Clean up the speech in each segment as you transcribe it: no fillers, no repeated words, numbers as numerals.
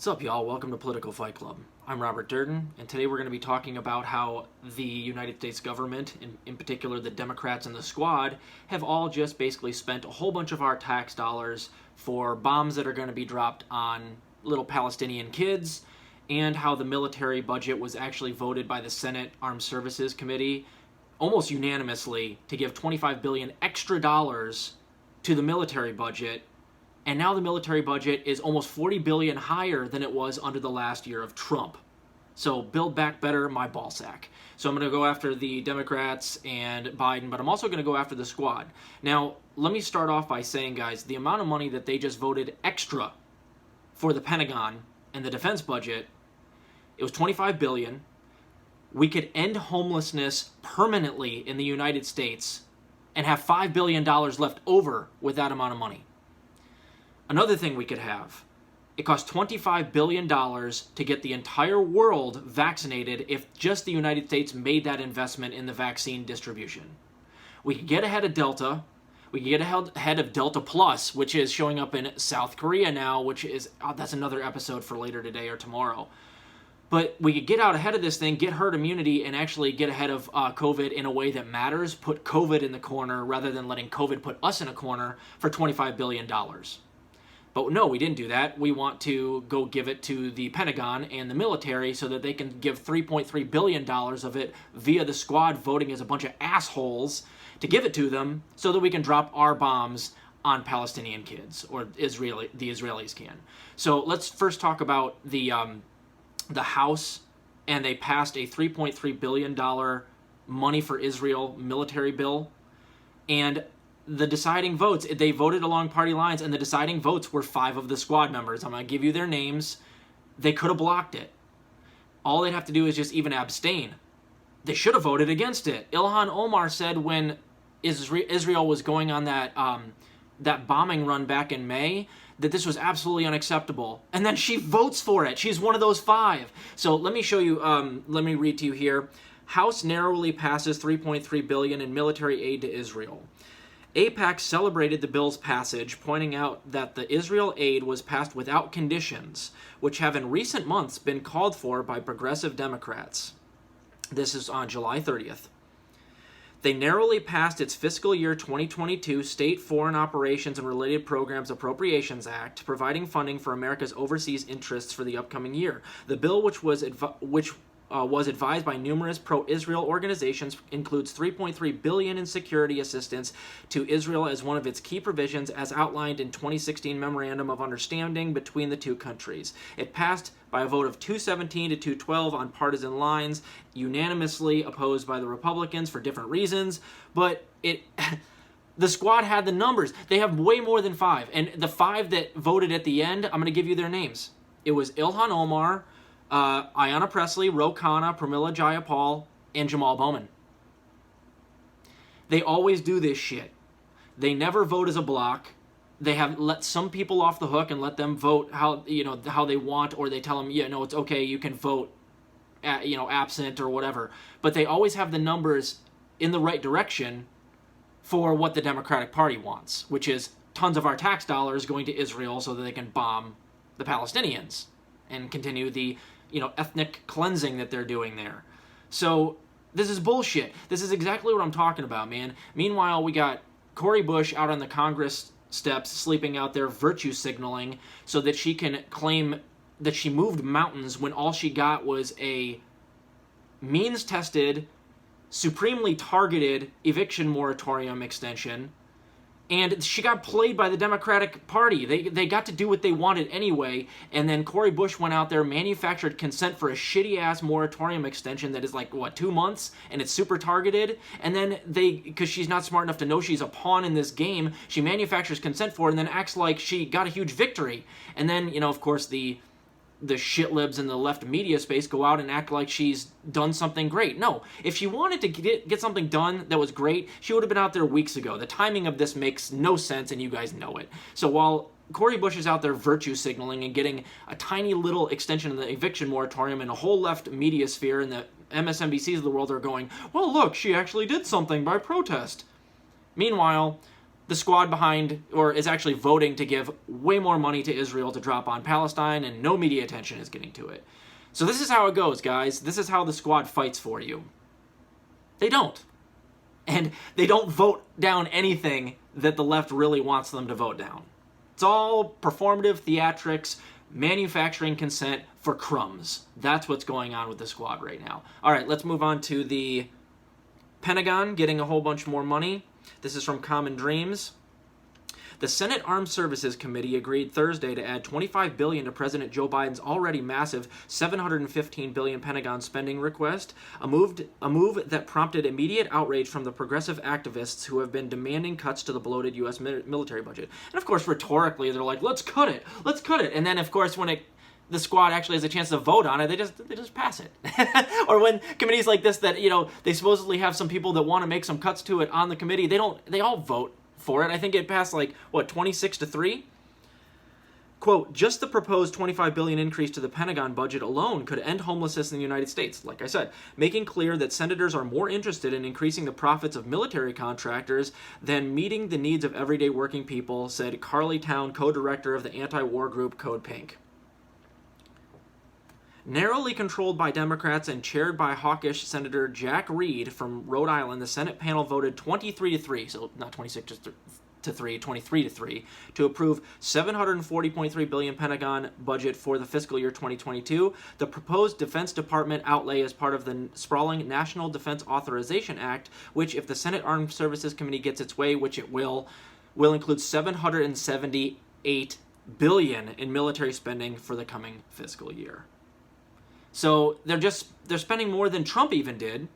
What's up, y'all? Welcome to Political Fight Club. I'm Robert Durden, and today we're going to be talking about how the United States government, in particular the Democrats and the Squad, have all just basically spent a whole bunch of our tax dollars for bombs that are going to be dropped on little Palestinian kids, and how the military budget was actually voted by the Senate Armed Services Committee almost unanimously to give $25 billion extra dollars to the military budget. And now the military budget is almost $40 billion higher than it was under the last year of Trump. So build back better, my ballsack. So I'm going to go after the Democrats and Biden, but I'm also going to go after the Squad. Now, let me start off by saying, guys, the amount of money that they just voted extra for the Pentagon and the defense budget, it was $25 billion. We could end homelessness permanently in the United States and have $5 billion left over with that amount of money. Another thing we could have, it costs $25 billion to get the entire world vaccinated if just the United States made that investment in the vaccine distribution. We could get ahead of Delta. We could get ahead of Delta Plus, which is showing up in South Korea now, which is, that's another episode for later today or tomorrow. But we could get out ahead of this thing, get herd immunity, and actually get ahead of COVID in a way that matters, put COVID in the corner rather than letting COVID put us in a corner for $25 billion. But no, we didn't do that. We want to go give it to the Pentagon and the military so that they can give $3.3 billion of it via the Squad voting as a bunch of assholes to give it to them so that we can drop our bombs on Palestinian kids, or the Israelis can. So let's first talk about the House, and they passed a $3.3 billion money for Israel military bill. And the deciding votes, they voted along party lines, and the deciding votes were 5 of the Squad members. I'm going to give you their names. They could have blocked it. All they'd have to do is just even abstain. They should have voted against it. Ilhan Omar said when Israel was going on that bombing run back in May that this was absolutely unacceptable. And then she votes for it. She's one of those 5. So let me show you, let me read to you here. House narrowly passes $3.3 billion in military aid to Israel. AIPAC celebrated the bill's passage, pointing out that the Israel aid was passed without conditions, which have in recent months been called for by progressive Democrats. This is on July 30th. They narrowly passed its fiscal year 2022 State Foreign Operations and Related Programs Appropriations Act, providing funding for America's overseas interests for the upcoming year. The bill, which was advised by numerous pro-Israel organizations, includes $3.3 billion in security assistance to Israel as one of its key provisions, as outlined in 2016 Memorandum of Understanding between the two countries. It passed by a vote of 217 to 212 on partisan lines, unanimously opposed by the Republicans for different reasons, but the Squad had the numbers. They have way more than 5, and the 5 that voted at the end, I'm going to give you their names. It was Ilhan Omar, Ayanna Pressley, Ro Khanna, Pramila Jayapal, and Jamal Bowman. They always do this shit. They never vote as a block. They have let some people off the hook and let them vote how they want, or they tell them, yeah, no, it's okay, you can vote, absent or whatever. But they always have the numbers in the right direction for what the Democratic Party wants, which is tons of our tax dollars going to Israel so that they can bomb the Palestinians and continue the ethnic cleansing that they're doing there. So this is bullshit. This is exactly what I'm talking about, man. Meanwhile, we got Cori Bush out on the Congress steps sleeping out there virtue signaling so that she can claim that she moved mountains when all she got was a means-tested, supremely targeted eviction moratorium extension. And she got played by the Democratic Party. They got to do what they wanted anyway, and then Cori Bush went out there, manufactured consent for a shitty-ass moratorium extension that is 2 months, and it's super targeted, and then because she's not smart enough to know she's a pawn in this game, she manufactures consent for it and then acts like she got a huge victory. And then, of course, the shitlibs in the left media space go out and act like she's done something great. No, if she wanted to get something done that was great, she would have been out there weeks ago. The timing of this makes no sense, and you guys know it. So while Cori Bush is out there virtue signaling and getting a tiny little extension of the eviction moratorium, and a whole left media sphere and the MSNBCs of the world are going, well, look, she actually did something by protest. Meanwhile, the squad behind, or is actually voting to give way more money to Israel to drop on Palestine, and no media attention is getting to it. So this is how it goes, guys. This is how the squad fights for you. They don't. And they don't vote down anything that the left really wants them to vote down. It's all performative theatrics, manufacturing consent for crumbs. That's what's going on with the squad right now. All right, let's move on to the Pentagon getting a whole bunch more money. This is from Common Dreams. The Senate Armed Services Committee agreed Thursday to add $25 billion to President Joe Biden's already massive $715 billion Pentagon spending request, a move that prompted immediate outrage from the progressive activists who have been demanding cuts to the bloated U.S. military budget. And of course, rhetorically, they're like, let's cut it, let's cut it. And then, of course, when the squad actually has a chance to vote on it, they just pass it. Or when committees like this that, they supposedly have some people that want to make some cuts to it on the committee, they all vote for it. I think it passed 26-3? Quote, just the proposed $25 billion increase to the Pentagon budget alone could end homelessness in the United States, like I said, making clear that senators are more interested in increasing the profits of military contractors than meeting the needs of everyday working people, said Carly Town, co-director of the anti-war group Code Pink. Narrowly controlled by Democrats and chaired by hawkish Senator Jack Reed from Rhode Island, the Senate panel voted 23-3, so not 26-3, 23-3, to approve $740.3 billion Pentagon budget for the fiscal year 2022. The proposed Defense Department outlay is part of the sprawling National Defense Authorization Act, which, if the Senate Armed Services Committee gets its way, which it will include $778 billion in military spending for the coming fiscal year. So they're spending more than Trump even did.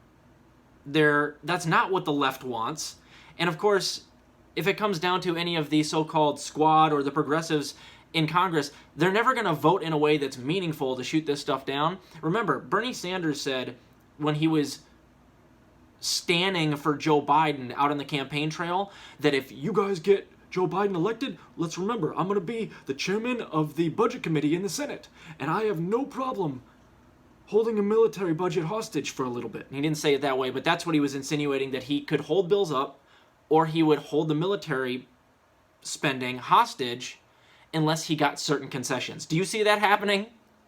That's not what the left wants. And of course, if it comes down to any of the so-called squad or the progressives in Congress, they're never going to vote in a way that's meaningful to shoot this stuff down. Remember, Bernie Sanders said when he was standing for Joe Biden out on the campaign trail that if you guys get Joe Biden elected, let's remember, I'm going to be the chairman of the Budget Committee in the Senate, and I have no problem holding a military budget hostage for a little bit. And he didn't say it that way, but that's what he was insinuating, that he could hold bills up or he would hold the military spending hostage unless he got certain concessions. Do you see that happening?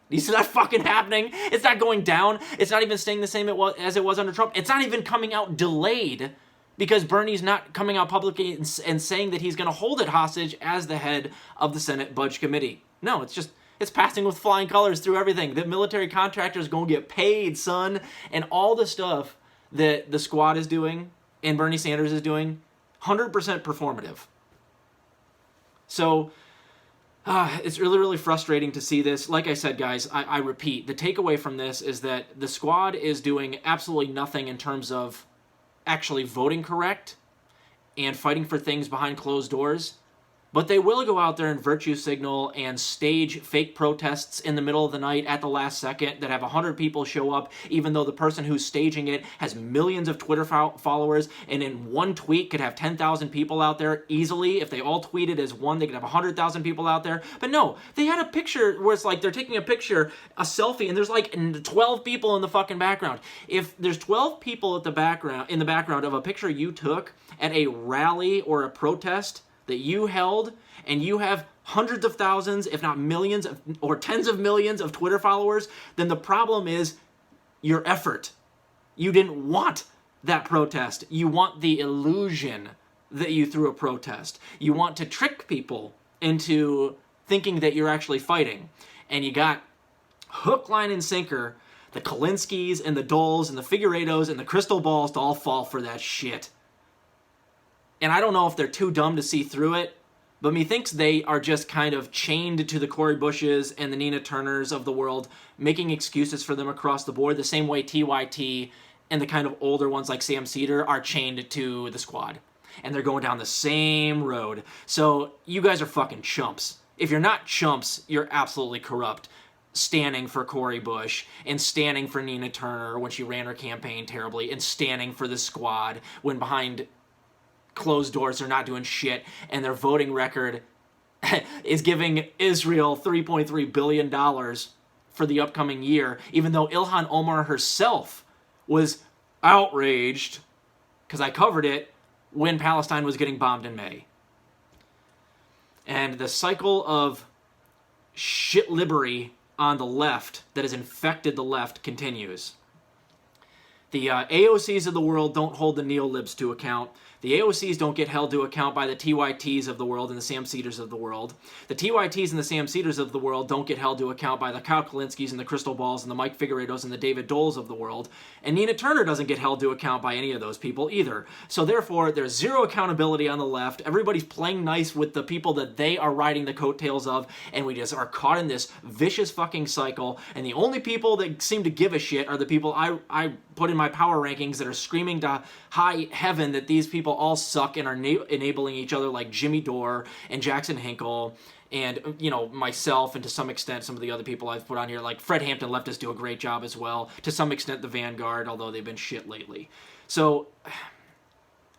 Do you see that fucking happening? It's not going down. It's not even staying the same as it was under Trump. It's not even coming out delayed because Bernie's not coming out publicly and saying that he's going to hold it hostage as the head of the Senate Budget Committee. No, it's passing with flying colors through everything. The military contractors going to get paid, son. And all the stuff that the squad is doing and Bernie Sanders is doing, 100% performative. So it's really, really frustrating to see this. Like I said, guys, I repeat, the takeaway from this is that the squad is doing absolutely nothing in terms of actually voting correct and fighting for things behind closed doors. But they will go out there and virtue signal and stage fake protests in the middle of the night at the last second that have 100 people show up, even though the person who's staging it has millions of Twitter followers, and in one tweet could have 10,000 people out there easily. If they all tweeted as one, they could have 100,000 people out there. But no, they had a picture where it's like they're taking a picture, a selfie, and there's 12 people in the fucking background. If there's 12 people in the background of a picture you took at a rally or a protest that you held, and you have hundreds of thousands, if not millions, or tens of millions of Twitter followers, then the problem is your effort. You didn't want that protest. You want the illusion that you threw a protest. You want to trick people into thinking that you're actually fighting. And you got hook, line, and sinker, the Kalinskis and the Doles and the Figueiredos and the Crystal Balls to all fall for that shit. And I don't know if they're too dumb to see through it, but methinks they are just kind of chained to the Cori Bushes and the Nina Turners of the world, making excuses for them across the board, the same way TYT and the kind of older ones like Sam Cedar are chained to the squad. And they're going down the same road. So you guys are fucking chumps. If you're not chumps, you're absolutely corrupt. Standing for Cori Bush and standing for Nina Turner when she ran her campaign terribly and standing for the squad when behind closed doors they're not doing shit, and their voting record is giving Israel $3.3 billion for the upcoming year, even though Ilhan Omar herself was outraged, because I covered it, when Palestine was getting bombed in May. And the cycle of shitlibbery on the left that has infected the left continues. The AOCs of the world don't hold the neolibs to account. The AOCs don't get held to account by the TYTs of the world and the Sam Cedars of the world. The TYTs and the Sam Cedars of the world don't get held to account by the Kyle Kalinskis and the Crystal Balls and the Mike Figueredos and the David Doles of the world. And Nina Turner doesn't get held to account by any of those people either. So therefore, there's zero accountability on the left. Everybody's playing nice with the people that they are riding the coattails of, and we just are caught in this vicious fucking cycle. And the only people that seem to give a shit are the people I put in my power rankings that are screaming to high heaven that these people all suck and are enabling each other, like Jimmy Dore and Jackson Hinkle and, you know, myself, and to some extent some of the other people I've put on here, like Fred Hampton Leftists do a great job as well. To some extent the Vanguard, although they've been shit lately. So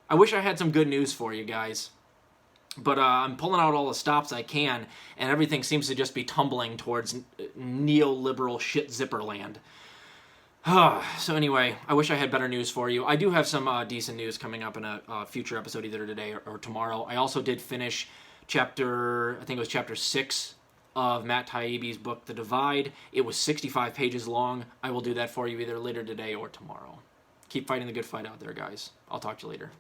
I wish I had some good news for you guys. But I'm pulling out all the stops I can, and everything seems to just be tumbling towards neoliberal shit zipper land. So anyway, I wish I had better news for you. I do have some decent news coming up in a future episode, either today or tomorrow. I also did finish chapter 6 of Matt Taibbi's book, The Divide. It was 65 pages long. I will do that for you either later today or tomorrow. Keep fighting the good fight out there, guys. I'll talk to you later.